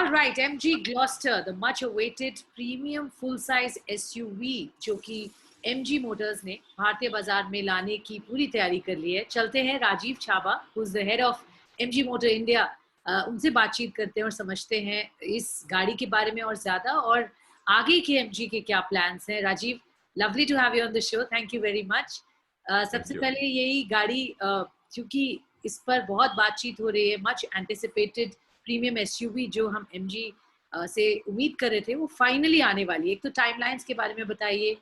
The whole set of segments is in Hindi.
All right, MG Gloster, the much awaited premium full size SUV जो कि MG Motors ने भारतीय बाजार में लाने की पूरी तैयारी कर ली है। चलते हैं राजीव छाबा, who is the head of MG Motor India, उनसे बातचीत करते हैं और समझते हैं इस गाड़ी के बारे में और ज्यादा, और आगे के MG के क्या प्लान्स हैं। Rajiv, lovely to have you on the show. Thank you very much. सबसे पहले यही गाड़ी क्योंकि इस पर बहुत बातचीत हो रही है, मच एंटिसिपेटेड प्रीमियम एसयूवी जो हम एमजी से उम्मीद कर रहे थे वो फाइनली आने वाली है। एक तो टाइमलाइंस के बारे में बताइए,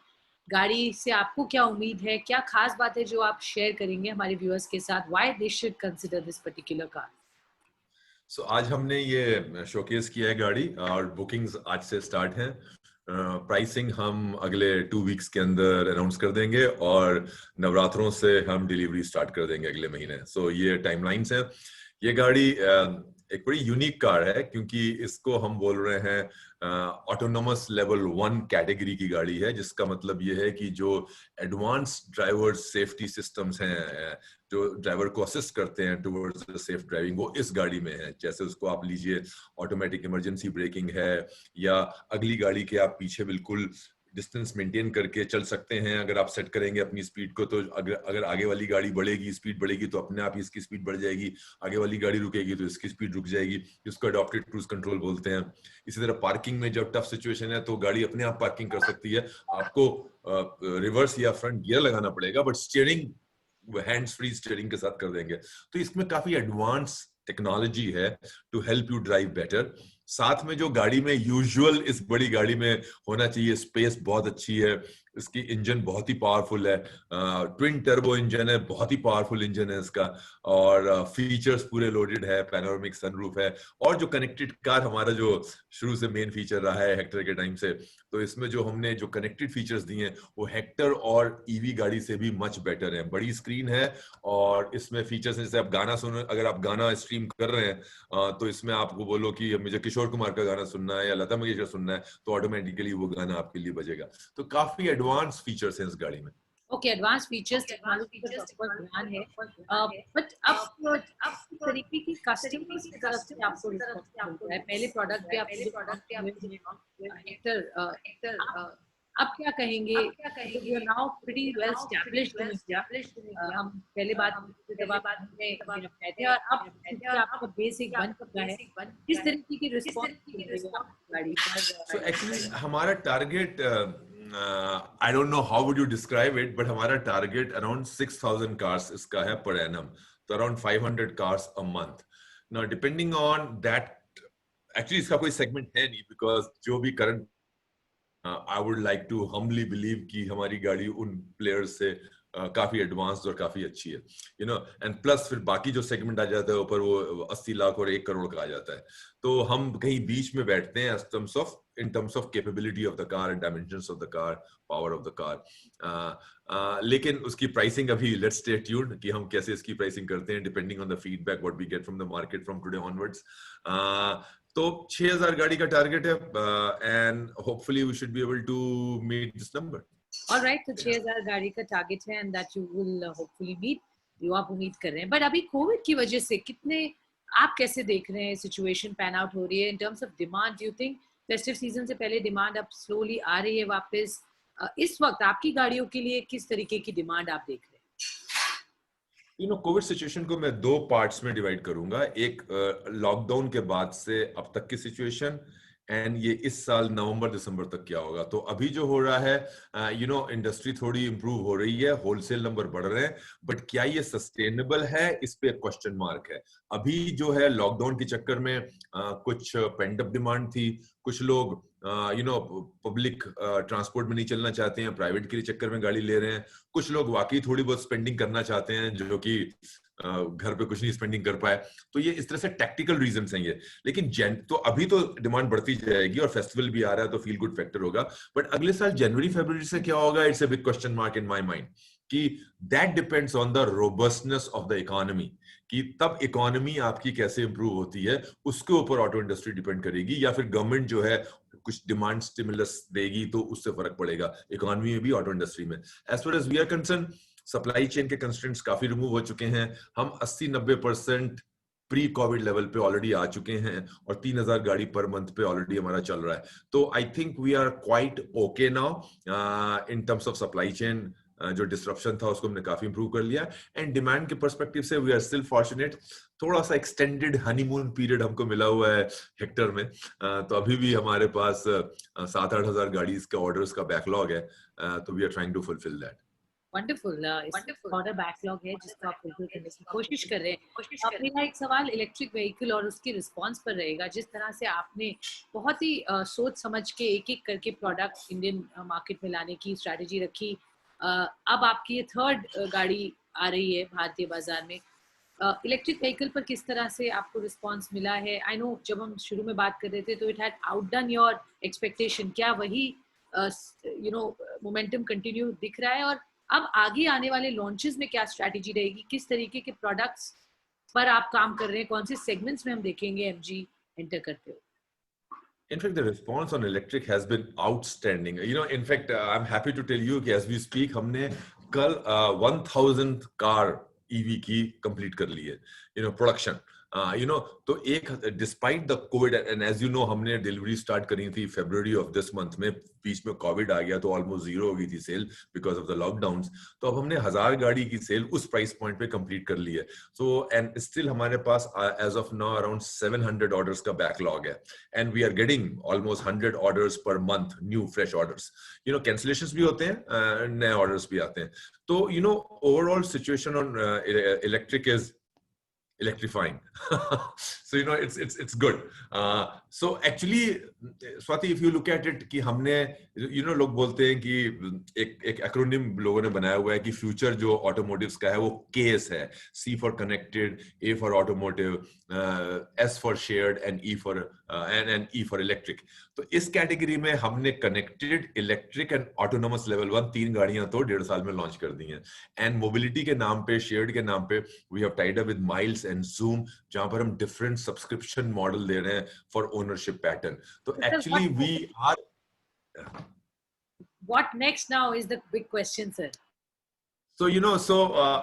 गाड़ी से आपको क्या उम्मीद है, क्या खास बात है जो आप शेयर करेंगे हमारे व्यूअर्स के साथ, why they should consider this particular car. So आज हमने ये शोकेस किया है गाड़ी और बुकिंग्स आज से स्टार्ट हैं। प्राइसिंग हम अगले 2 वीक्स के अंदर अनाउंस कर देंगे और नवरात्रों से हम डिलीवरी स्टार्ट कर देंगे अगले महीने। सो ये टाइमलाइंस है। ये गाड़ी एक बड़ी यूनिक कार है क्योंकि इसको हम बोल रहे हैं ऑटोनोमस लेवल 1 कैटेगरी की गाड़ी है, जिसका मतलब ये है कि जो एडवांस ड्राइवर सेफ्टी सिस्टम्स हैं जो ड्राइवर को असिस्ट करते हैं टुवर्ड्स सेफ ड्राइविंग, वो इस गाड़ी में है। जैसे उसको आप लीजिए, ऑटोमेटिक इमरजेंसी ब्रेकिंग है, या अगली गाड़ी के आप पीछे बिल्कुल डिस्टेंस मेंटेन करके चल सकते हैं। अगर आप सेट करेंगे अपनी स्पीड को, तो अगर आगे वाली गाड़ी बढ़ेगी, स्पीड बढ़ेगी, तो अपने आप ही इसकी स्पीड बढ़ जाएगी। आगे वाली गाड़ी रुकेगी तो इसकी स्पीड रुक जाएगी। इसको अडॉप्टेड क्रूज कंट्रोल बोलते हैं। इसी तरह पार्किंग में जब टफ सिचुएशन है तो गाड़ी अपने आप पार्किंग कर सकती है। आपको रिवर्स या फ्रंट गियर लगाना पड़ेगा, but steering hands free steering के साथ कर देंगे। तो इसमें काफी एडवांस टेक्नोलॉजी है to help you drive better. साथ में जो गाड़ी में यूजुअल इस बड़ी गाड़ी में होना चाहिए, स्पेस बहुत अच्छी है, इसकी इंजन बहुत ही पावरफुल है, ट्विन टर्बो इंजन है, बहुत ही पावरफुल इंजन है इसका, और फीचर्स पूरे लोडेड है, पैनोरामिक सनरूफ है, और जो कनेक्टेड कार हमारा जो शुरू से मेन फीचर रहा है हेक्टर के टाइम से, तो इसमें जो हमने जो कनेक्टेड फीचर्स दिए हैं वो हेक्टर और ईवी गाड़ी से भी मच बेटर है। बड़ी स्क्रीन है और इसमें फीचर्स जैसे आप गाना सुनो, अगर आप गाना स्ट्रीम कर रहे हैं तो इसमें आपको बोलो कि मुझे किशोर कुमार का गाना सुनना है या लता मंगेशकर सुनना है, तो ऑटोमेटिकली वो गाना आपके लिए बजेगा। तो काफी एडवांस फीचर्स हैं इस गाड़ी में। ओके, एडवांस फीचर्स, टेक्नोलॉजी का बहुत ध्यान है, बट अब किस तरीके की कस्टमर्स की तरफ से आपको रिस्पॉन्स मिलता है? पहले प्रोडक्ट पे एक्टर अब क्या कहेंगे? You are now pretty well established in India. हम पहले बात जब आप कहते थे और अब क्योंकि आपका बेसिक बन चुका है, किस तरीके की रिस्पॉन्स गाड़ी पर? सो एक्चुअली हमारा target, I don't know how would you describe it, but हमारा टारगेट अराउंड 6,000 कार्स इसका है पर एनम, तो around 500 cars a month. Now depending on that, actually इसका कोई सेगमेंट है नहीं, बिकॉज जो भी current I would like to humbly believe कि हमारी गाड़ी उन प्लेयर्स से काफी एडवांस्ड और काफी अच्छी है, यू नो। एंड प्लस फिर बाकी जो सेगमेंट आ जाता है ऊपर, वो 80 लाख और 1 करोड़ का आ जाता है। तो हम कहीं बीच में बैठते हैं in terms of capability of the car and dimensions of the car, power of the car. लेकिन उसकी प्राइसिंग अभी let's stay tuned कि हम कैसे इसकी प्राइसिंग करते हैं, depending on the feedback what we get from the market from today onwards. तो 6,000 गाड़ी का टारगेट है, and hopefully we should be able to meet this number. All right, तो 6,000 गाड़ी का टारगेट है and that you will hopefully meet, जो आप उम्मीद कर रहे हैं। बट अभी कोविड की वजह से कितने, आप कैसे देख रहे हैं सिचुएशन पैन आउट हो रही है इन terms of demand? Do you think festive season से पहले डिमांड अब स्लोली आ रही है वापस? इस वक्त आपकी गाड़ियों के लिए किस तरीके की डिमांड आप देख रहे हैं? यू नो, कोविड सिचुएशन को मैं 2 पार्ट्स में डिवाइड करूंगा। एक लॉकडाउन के बाद से अब तक की सिचुएशन, एंड ये इस साल नवंबर दिसंबर तक क्या होगा। तो अभी जो हो रहा है, यू नो, इंडस्ट्री थोड़ी इंप्रूव हो रही है, होलसेल नंबर बढ़ रहे हैं, बट क्या ये सस्टेनेबल है, इस पे क्वेश्चन मार्क है। अभी जो है लॉकडाउन के चक्कर में कुछ पेंड अप डिमांड थी, कुछ लोग यू नो पब्लिक ट्रांसपोर्ट में नहीं चलना चाहते हैं, प्राइवेट के चक्कर में गाड़ी ले रहे हैं, कुछ लोग वाकई थोड़ी बहुत स्पेंडिंग करना चाहते हैं जो कि घर पे कुछ नहीं स्पेंडिंग कर पाए। तो ये इस तरह से टैक्टिकल रीजंस हैं ये। लेकिन तो अभी तो डिमांड बढ़ती जाएगी और फेस्टिवल भी आ रहा है तो फील गुड फैक्टर होगा, बट अगले साल जनवरी फरवरी से क्या होगा, it's a big question mark in my mind. कि that depends on the robustness of the economy, कि तब इकोनॉमी आपकी कैसे इंप्रूव होती है, उसके ऊपर ऑटो इंडस्ट्री डिपेंड करेगी, या फिर गवर्नमेंट जो है कुछ डिमांड स्टिमुलस देगी तो उससे फर्क पड़ेगा इकोनॉमी में भी, ऑटो इंडस्ट्री में। As far as we are concerned, supply chain के कंस्ट्रेंट्स काफी रिमूव हो चुके हैं। हम 80-90% प्री कोविड लेवल पे ऑलरेडी आ चुके हैं और 3000 गाड़ी पर मंथ पे ऑलरेडी हमारा चल रहा है। तो I think we are quite okay now in terms of supply chain. जो डिस्ट्रप्शन था उसको हमने काफी इंप्रूव कर लिया एंड डिमांड के पर्सपेक्टिव से वी आर स्टिल फॉर्चुनेट। थोड़ा सा एक्सटेंडेड हनीमून पीरियड हमको मिला हुआ है हेक्टर में। तो अभी भी हमारे पास 7-8 हजार गाड़ी का ऑर्डर्स का बैकलॉग है। तो we are trying to fulfil that. Wonderful. Order backlog है जिसको आप फुलफिल करने की कोशिश कर रहे हैं। अब मेरा एक सवाल इलेक्ट्रिक व्हीकल और उसके रिस्पांस पर रहेगा। जिस तरह से आपने बहुत ही सोच समझ के एक एक करके प्रोडक्ट इंडियन मार्केट में लाने की स्ट्रेटजी रखी, अब आपकी ये थर्ड गाड़ी आ रही है भारतीय बाजार में। इलेक्ट्रिक व्हीकल पर किस तरह से आपको रिस्पांस मिला है? आई नो जब हम शुरू में बात कर रहे थे तो इट हैड आउटडन योर एक्सपेक्टेशन। क्या वही मोमेंटम कंटिन्यू दिख रहा है? और अब आगे आने वाले लॉन्चेस में क्या स्ट्रैटेजी रहेगी? किस तरीके के प्रोडक्ट्स पर आप काम कर रहे हैं? कौन से सेगमेंट्स में हम देखेंगे एमजी एंटर करते हो? In fact, the response on electric has been outstanding. In fact, I'm happy to tell you कि as we speak, हमने कल 1000th car EV की complete कर ली है, production. तो एक despite the covid and as you know हमने डिलीवरी स्टार्ट करी थी फरवरी ऑफ दिस मंथ में, बीच में कोविड आ गया तो ऑलमोस्ट जीरो हो गई थी sale because of the lockdown. तो अब हमने 1000 गाड़ी की सेल उस प्राइस पॉइंट पे कंप्लीट कर ली है। सो एंड स्टिल हमारे पास as of now around 700 orders का बैकलॉग है and we are getting almost 100 orders पर month, new fresh orders. Cancellations भी होते हैं, नए ऑर्डर्स भी आते हैं। तो overall situation on electric is electrifying. So it's good. So actually Swati, if you look at it कि हमने लोग बोलते हैं कि एक एक्रोनिम लोगों ने बनाया हुआ है कि फ्यूचर जो ऑटोमोटिव्स का है वो केस है, C for connected, A for automotive, S for shared and E for electric। तो इस कैटेगरी में हमने connected, electric and autonomous level 1 3 गाड़ियां तो 1.5 साल में लॉन्च कर दी हैं। एंड मोबिलिटी के नाम पे, शेयर्ड के नाम पे we have tied up with Miles and Zoom, जहां पर हम डिफरेंट सब्सक्रिप्शन मॉडल दे रहे हैं फॉर ओनरशिप पैटर्न। तो actually we are What next now is the big question, sir. So,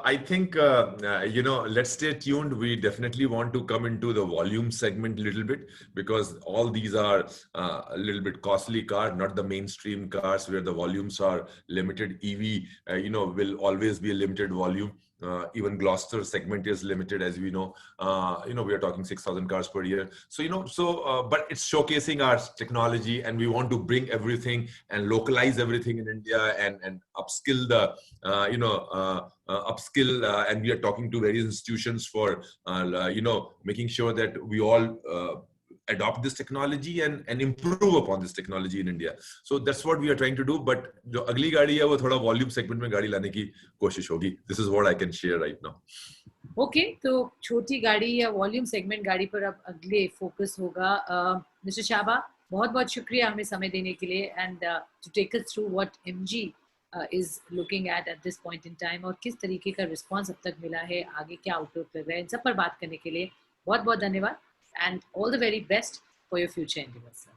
I think, let's stay tuned. We definitely want to come into the volume segment a little bit because all these are a little bit costly cars, not the mainstream cars where the volumes are limited. EV, will always be a limited volume. Even Gloucester segment is limited, as we know. We are talking 6,000 cars per year. So, but it's showcasing our technology, and we want to bring everything and localize everything in India and upskill the, and we are talking to various institutions for, making sure that we all adopt this technology and improve upon this technology in India. So that's what we are trying to do. But जो अगली गाड़ी है वो थोड़ा volume segment में गाड़ी लाने की कोशिश होगी. This is what I can share right now. Okay, तो छोटी गाड़ी या वॉल्यूम सेगमेंट गाड़ी पर अब अगले फोकस होगा। मिस्टर शाबा, बहुत बहुत शुक्रिया हमें समय देने के लिए and to take us through what MG is looking at this point in time और किस तरीके का रिस्पांस अब तक मिला है, आगे क्या आउटलुक लग रहा है, इन सब पर बात करने के लिए बहुत बहुत धन्यवाद and all the very best for your future endeavors, sir.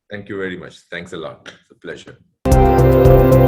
Thank you very much. Thanks a lot. It's a pleasure.